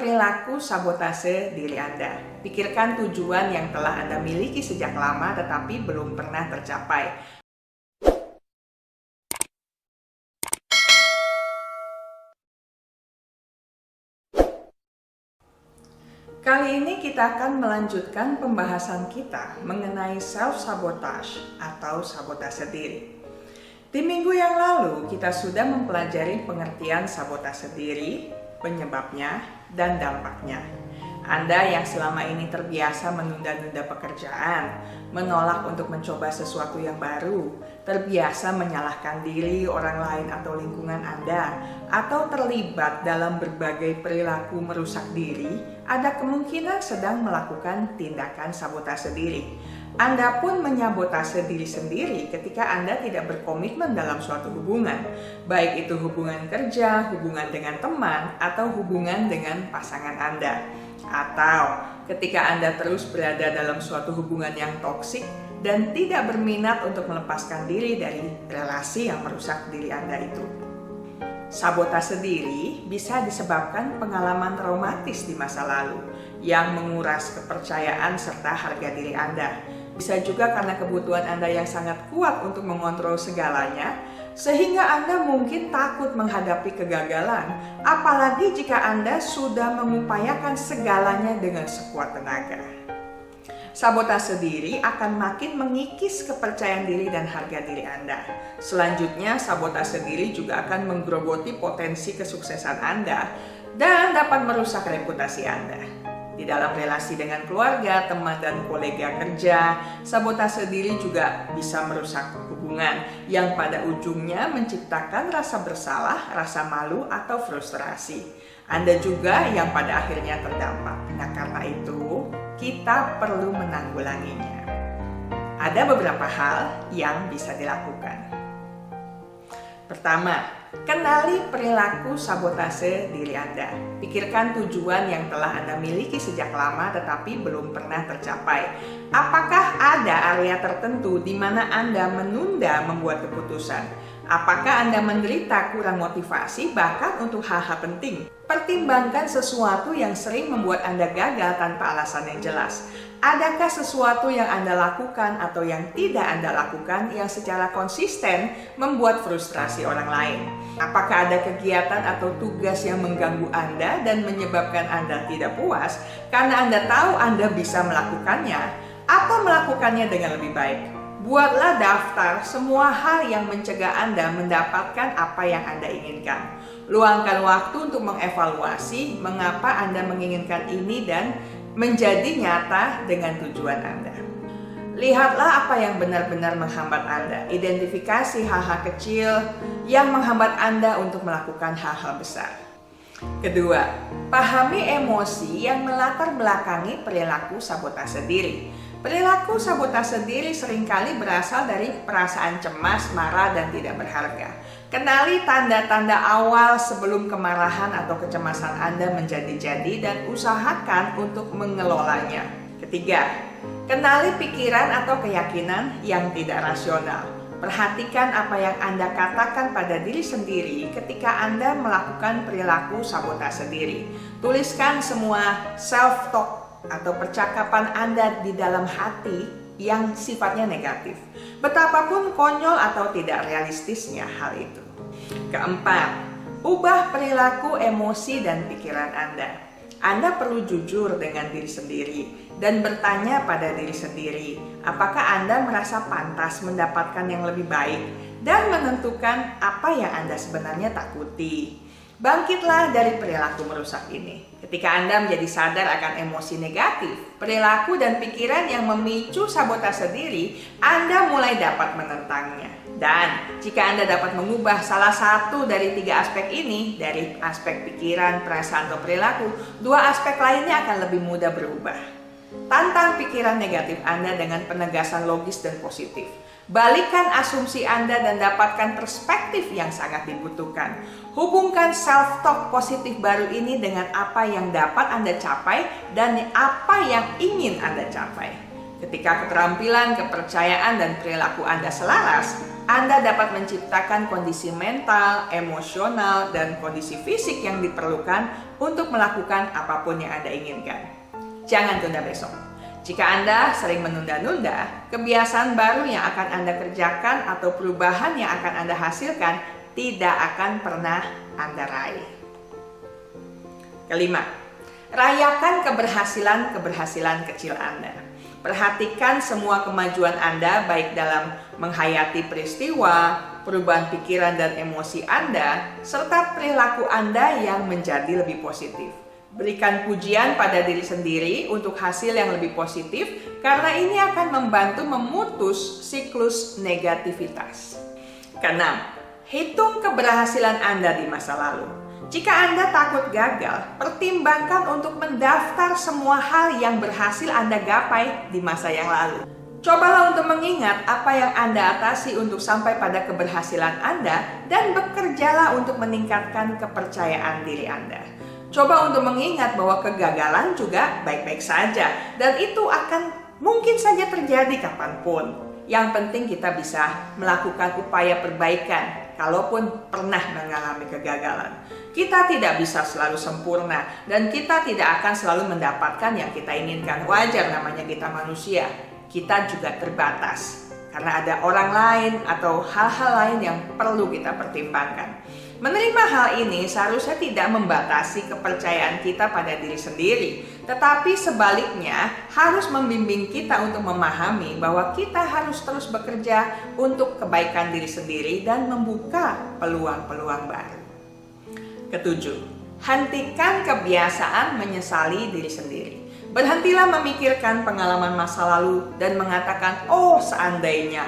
perilaku sabotase diri Anda. Pikirkan tujuan yang telah Anda miliki sejak lama tetapi belum pernah tercapai. Kali ini kita akan melanjutkan pembahasan kita mengenai self-sabotage atau sabotase diri. Di minggu yang lalu kita sudah mempelajari pengertian sabotase diri, penyebabnya, dan dampaknya. Anda yang selama ini terbiasa menunda-nunda pekerjaan, menolak untuk mencoba sesuatu yang baru, terbiasa menyalahkan diri, orang lain atau lingkungan Anda, atau terlibat dalam berbagai perilaku merusak diri, ada kemungkinan sedang melakukan tindakan sabotase diri. Anda pun menyabotase diri sendiri ketika Anda tidak berkomitmen dalam suatu hubungan, baik itu hubungan kerja, hubungan dengan teman, atau hubungan dengan pasangan Anda. Atau ketika Anda terus berada dalam suatu hubungan yang toksik dan tidak berminat untuk melepaskan diri dari relasi yang merusak diri Anda itu. Sabotase diri bisa disebabkan pengalaman traumatis di masa lalu yang menguras kepercayaan serta harga diri Anda. Bisa juga karena kebutuhan Anda yang sangat kuat untuk mengontrol segalanya, sehingga Anda mungkin takut menghadapi kegagalan, apalagi jika Anda sudah mengupayakan segalanya dengan sekuat tenaga. Sabotase diri akan makin mengikis kepercayaan diri dan harga diri Anda. Selanjutnya, sabotase diri juga akan menggerogoti potensi kesuksesan Anda dan dapat merusak reputasi Anda. Di dalam relasi dengan keluarga, teman, dan kolega kerja, sabotase diri juga bisa merusak hubungan yang pada ujungnya menciptakan rasa bersalah, rasa malu, atau frustrasi. Anda juga yang pada akhirnya terdampak. Nah, karena itu, kita perlu menanggulanginya. Ada beberapa hal yang bisa dilakukan. Pertama, kenali perilaku sabotase diri Anda. Pikirkan tujuan yang telah Anda miliki sejak lama tetapi belum pernah tercapai. Apakah ada area tertentu di mana Anda menunda membuat keputusan? Apakah Anda menderita kurang motivasi bahkan untuk hal-hal penting? Pertimbangkan sesuatu yang sering membuat Anda gagal tanpa alasan yang jelas. Adakah sesuatu yang Anda lakukan atau yang tidak Anda lakukan yang secara konsisten membuat frustrasi orang lain? Apakah ada kegiatan atau tugas yang mengganggu Anda dan menyebabkan Anda tidak puas karena Anda tahu Anda bisa melakukannya atau melakukannya dengan lebih baik? Buatlah daftar semua hal yang mencegah Anda mendapatkan apa yang Anda inginkan. Luangkan waktu untuk mengevaluasi mengapa Anda menginginkan ini dan menjadi nyata dengan tujuan Anda. Lihatlah apa yang benar-benar menghambat Anda. Identifikasi hal-hal kecil yang menghambat Anda untuk melakukan hal-hal besar. Kedua, pahami emosi yang melatar belakangi perilaku sabotase diri. Perilaku sabotase diri seringkali berasal dari perasaan cemas, marah, dan tidak berharga. Kenali tanda-tanda awal sebelum kemarahan atau kecemasan Anda menjadi-jadi dan usahakan untuk mengelolanya. Ketiga, kenali pikiran atau keyakinan yang tidak rasional. Perhatikan apa yang Anda katakan pada diri sendiri ketika Anda melakukan perilaku sabotase diri. Tuliskan semua self-talk atau percakapan Anda di dalam hati yang sifatnya negatif. Betapapun konyol atau tidak realistisnya hal itu. Keempat, ubah perilaku, emosi, dan pikiran Anda. Anda perlu jujur dengan diri sendiri dan bertanya pada diri sendiri, apakah Anda merasa pantas mendapatkan yang lebih baik dan menentukan apa yang Anda sebenarnya takuti. Bangkitlah dari perilaku merusak ini. Ketika Anda menjadi sadar akan emosi negatif, perilaku dan pikiran yang memicu sabotase diri, Anda mulai dapat menentangnya. Dan jika Anda dapat mengubah salah satu dari 3 aspek ini, dari aspek pikiran, perasaan, atau perilaku, 2 aspek lainnya akan lebih mudah berubah. Tantang pikiran negatif Anda dengan penegasan logis dan positif. Balikkan asumsi Anda dan dapatkan perspektif yang sangat dibutuhkan. Hubungkan self-talk positif baru ini dengan apa yang dapat Anda capai dan apa yang ingin Anda capai. Ketika keterampilan, kepercayaan, dan perilaku Anda selaras, Anda dapat menciptakan kondisi mental, emosional, dan kondisi fisik yang diperlukan untuk melakukan apapun yang Anda inginkan. Jangan tunda besok. Jika Anda sering menunda-nunda, kebiasaan baru yang akan Anda kerjakan atau perubahan yang akan Anda hasilkan tidak akan pernah Anda raih. Kelima, rayakan keberhasilan kecil Anda. Perhatikan semua kemajuan Anda baik dalam menghayati peristiwa, perubahan pikiran dan emosi Anda, serta perilaku Anda yang menjadi lebih positif. Berikan pujian pada diri sendiri untuk hasil yang lebih positif karena ini akan membantu memutus siklus negativitas. Keenam, hitung keberhasilan Anda di masa lalu. Jika Anda takut gagal, pertimbangkan untuk mendaftar semua hal yang berhasil Anda gapai di masa yang lalu. Cobalah untuk mengingat apa yang Anda atasi untuk sampai pada keberhasilan Anda dan bekerjalah untuk meningkatkan kepercayaan diri Anda. Coba untuk mengingat bahwa kegagalan juga baik-baik saja dan itu akan mungkin saja terjadi kapanpun. Yang penting kita bisa melakukan upaya perbaikan kalaupun pernah mengalami kegagalan. Kita tidak bisa selalu sempurna dan kita tidak akan selalu mendapatkan yang kita inginkan. Wajar, namanya kita manusia. Kita juga terbatas karena ada orang lain atau hal-hal lain yang perlu kita pertimbangkan. Menerima hal ini seharusnya tidak membatasi kepercayaan kita pada diri sendiri, tetapi sebaliknya harus membimbing kita untuk memahami bahwa kita harus terus bekerja untuk kebaikan diri sendiri dan membuka peluang-peluang baru. Ketujuh, hentikan kebiasaan menyesali diri sendiri. Berhentilah memikirkan pengalaman masa lalu dan mengatakan, oh seandainya.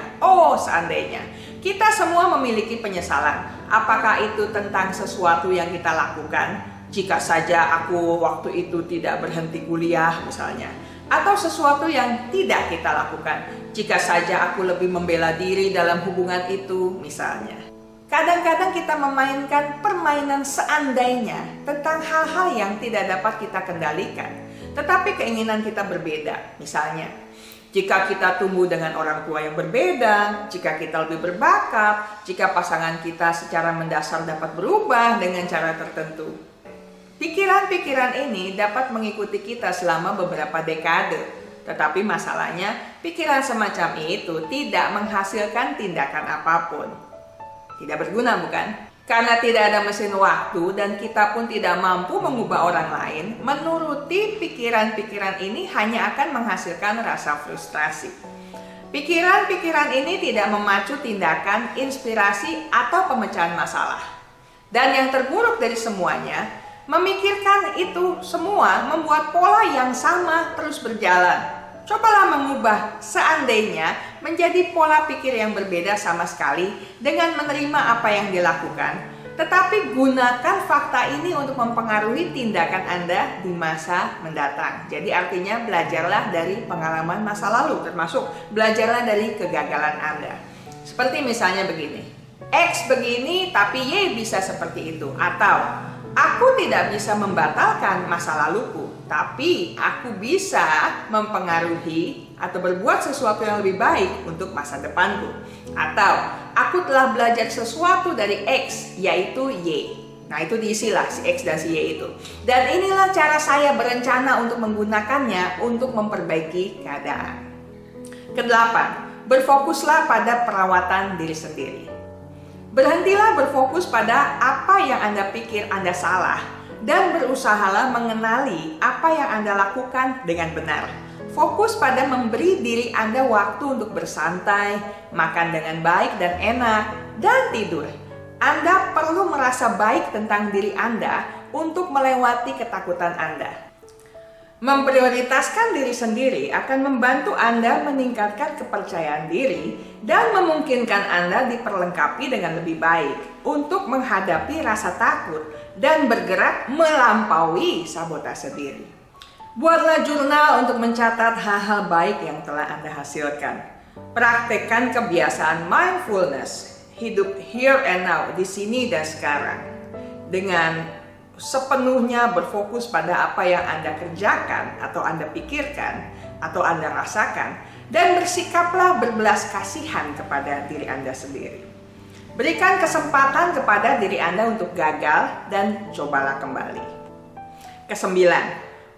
Kita semua memiliki penyesalan. Apakah itu tentang sesuatu yang kita lakukan? Jika saja aku waktu itu tidak berhenti kuliah misalnya. Atau sesuatu yang tidak kita lakukan. Jika saja aku lebih membela diri dalam hubungan itu misalnya. Kadang-kadang kita memainkan permainan seandainya tentang hal-hal yang tidak dapat kita kendalikan. Tetapi keinginan kita berbeda. Misalnya, jika kita tumbuh dengan orang tua yang berbeda, jika kita lebih berbakat, jika pasangan kita secara mendasar dapat berubah dengan cara tertentu. Pikiran-pikiran ini dapat mengikuti kita selama beberapa dekade. Tetapi masalahnya, pikiran semacam itu tidak menghasilkan tindakan apapun. Tidak berguna, bukan? Karena tidak ada mesin waktu dan kita pun tidak mampu mengubah orang lain, menuruti pikiran-pikiran ini hanya akan menghasilkan rasa frustrasi. Pikiran-pikiran ini tidak memacu tindakan, inspirasi, atau pemecahan masalah. Dan yang terburuk dari semuanya, memikirkan itu semua membuat pola yang sama terus berjalan. Cobalah mengubah seandainya menjadi pola pikir yang berbeda sama sekali dengan menerima apa yang dilakukan. Tetapi gunakan fakta ini untuk mempengaruhi tindakan Anda di masa mendatang. Jadi artinya belajarlah dari pengalaman masa lalu, termasuk belajarlah dari kegagalan Anda. Seperti misalnya begini, X begini tapi Y bisa seperti itu. Atau, aku tidak bisa membatalkan masa laluku, tapi aku bisa mempengaruhi atau berbuat sesuatu yang lebih baik untuk masa depanku. Atau, aku telah belajar sesuatu dari X, yaitu Y. Nah, itu diisilah si X dan si Y itu. Dan inilah cara saya berencana untuk menggunakannya untuk memperbaiki keadaan. Kedelapan, berfokuslah pada perawatan diri sendiri. Berhentilah berfokus pada apa yang Anda pikir Anda salah dan berusahalah mengenali apa yang Anda lakukan dengan benar. Fokus pada memberi diri Anda waktu untuk bersantai, makan dengan baik dan enak, dan tidur. Anda perlu merasa baik tentang diri Anda untuk melewati ketakutan Anda. Memprioritaskan diri sendiri akan membantu Anda meningkatkan kepercayaan diri dan memungkinkan Anda diperlengkapi dengan lebih baik untuk menghadapi rasa takut dan bergerak melampaui sabotase diri. Buatlah jurnal untuk mencatat hal-hal baik yang telah Anda hasilkan. Praktekkan kebiasaan mindfulness, hidup here and now, di sini dan sekarang. Dengan sepenuhnya berfokus pada apa yang Anda kerjakan atau Anda pikirkan, atau Anda rasakan, dan bersikaplah berbelas kasihan kepada diri Anda sendiri. Berikan kesempatan kepada diri Anda untuk gagal dan cobalah kembali. Kesembilan,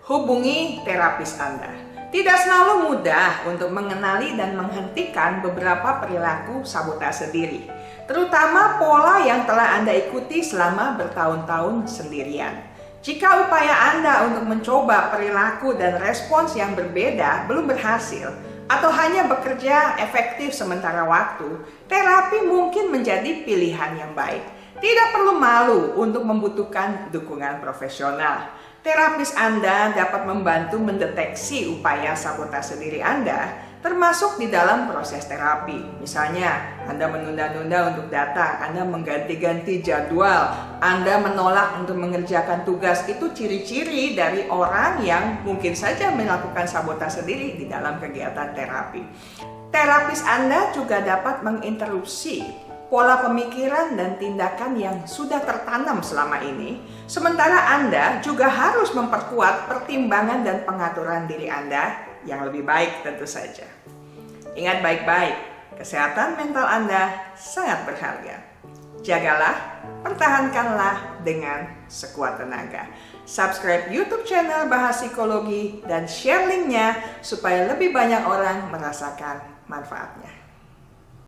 hubungi terapis Anda. Tidak selalu mudah untuk mengenali dan menghentikan beberapa perilaku sabotase diri, terutama pola yang telah Anda ikuti selama bertahun-tahun sendirian. Jika upaya Anda untuk mencoba perilaku dan respons yang berbeda belum berhasil, atau hanya bekerja efektif sementara waktu, terapi mungkin menjadi pilihan yang baik. Tidak perlu malu untuk membutuhkan dukungan profesional. Terapis Anda dapat membantu mendeteksi upaya sabotase diri Anda, termasuk di dalam proses terapi. Misalnya, Anda menunda-nunda untuk datang, Anda mengganti-ganti jadwal, Anda menolak untuk mengerjakan tugas. Itu ciri-ciri dari orang yang mungkin saja melakukan sabotase diri di dalam kegiatan terapi. Terapis Anda juga dapat menginterupsi pola pemikiran dan tindakan yang sudah tertanam selama ini, sementara Anda juga harus memperkuat pertimbangan dan pengaturan diri Anda yang lebih baik tentu saja. Ingat baik-baik, kesehatan mental Anda sangat berharga. Jagalah, pertahankanlah dengan sekuat tenaga. Subscribe YouTube channel Bahas Psikologi dan share linknya supaya lebih banyak orang merasakan manfaatnya.